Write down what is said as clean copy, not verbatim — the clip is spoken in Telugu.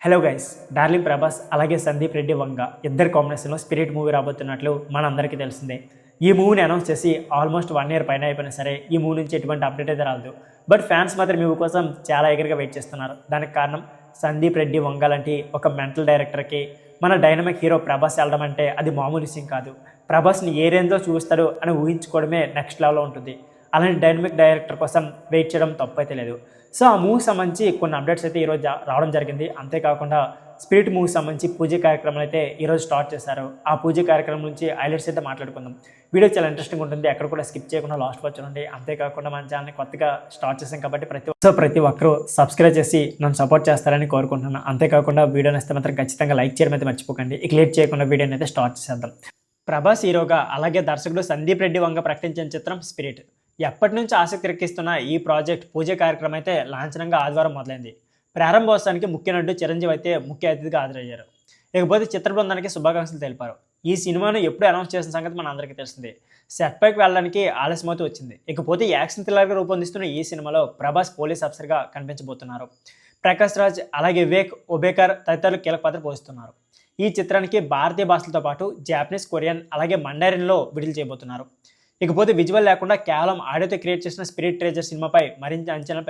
హలో గైస్, డార్లింగ్ ప్రభాస్ అలాగే సందీప్ రెడ్డి వంగ ఇద్దరు కాంబినేషన్లో స్పిరిట్ మూవీ రాబోతున్నట్లు మనందరికీ తెలిసిందే. ఈ మూవీని అనౌన్స్ చేసి ఆల్మోస్ట్ 1 year పైన అయిపోయినా సరే ఈ మూవీ నుంచి ఎటువంటి అప్డేట్ అయితే రాలేదు. బట్ ఫ్యాన్స్ మాత్రం మూవీ కోసం చాలా ఎగరగా వెయిట్ చేస్తున్నారు. దానికి కారణం సందీప్ రెడ్డి వంగ లాంటి ఒక మెంటల్ డైరెక్టర్కి మన డైనమిక్ హీరో ప్రభాస్ వెళ్ళడం అంటే అది మామూలు విషయం కాదు. ప్రభాస్ని ఏ రేంజ్లో చూస్తాడు అని ఊహించుకోవడమే నెక్స్ట్ లెవెల్లో ఉంటుంది. అలాంటి డైనమిక్ డైరెక్టర్ కోసం వెయిట్ చేయడం తప్పు అయితే లేదు. సో ఆ మూవీకి సంబంధించి కొన్ని అప్డేట్స్ అయితే ఈరోజు రావడం జరిగింది. అంతేకాకుండా స్పిరిట్ మూవీకి సంబంధించి పూజ కార్యక్రమాలు అయితే ఈరోజు స్టార్ట్ చేశారు. ఆ పూజ కార్యక్రమం నుంచి హైలైట్స్ అయితే మాట్లాడుకుందాం. వీడియో చాలా ఇంట్రెస్టింగ్ ఉంటుంది, ఎక్కడ కూడా స్కిప్ చేయకుండా లాస్ట్ వచ్చి ఉండండి. అంతేకాకుండా మన ఛానల్ని కొత్తగా స్టార్ట్ చేసాం కాబట్టి ప్రతి ఒక్కరూ సబ్స్క్రైబ్ చేసి నన్ను సపోర్ట్ చేస్తారని కోరుకుంటున్నాను. అంతేకాకుండా వీడియోని వస్తే మాత్రం ఖచ్చితంగా లైక్ చేయడం అయితే మర్చిపోకండి. ఇక లేట్ చేయకుండా వీడియోని అయితే స్టార్ట్ చేసేద్దాం. ప్రభాస్ హీరోగా అలాగే దర్శకుడు సందీప్ రెడ్డి వంగ ప్రకటించిన చిత్రం స్పిరిట్. ఎప్పటి నుంచి ఆసక్తి రెక్కిస్తున్న ఈ ప్రాజెక్ట్ పూజ కార్యక్రమం అయితే లాంఛనంగా ఆదివారం మొదలైంది. ప్రారంభోత్సవానికి ముఖ్య నటుడు చిరంజీవి అయితే ముఖ్య అతిథిగా హాజరయ్యారు. ఇకపోతే చిత్ర బృందానికి శుభాకాంక్షలు తెలిపారు. ఈ సినిమాను ఎప్పుడు అనౌన్స్ చేసిన సంగతి మన అందరికీ తెలిసిందే. సెట్ పైకి వెళ్ళడానికి ఆలస్యమవుతూ వచ్చింది. ఇకపోతే యాక్షన్ థ్రిల్లర్గా రూపొందిస్తున్న ఈ సినిమాలో ప్రభాస్ పోలీస్ ఆఫీసర్గా కనిపించబోతున్నారు. ప్రకాష్ రాజ్ అలాగే వివేక్ ఒబేకర్ తదితరులు కీలక పాత్ర పోషిస్తున్నారు. ఈ చిత్రానికి భారతీయ భాషలతో పాటు జాపనీస్, కొరియన్ అలాగే మండరిన్లో విడుదల చేయబోతున్నారు. ఇకపోతే విజువల్ లేకుండా కేవలం ఆడియోతో క్రియేట్ చేసిన స్పిరిట్ ట్రేజర్ సినిమాపై మరింత అంచనా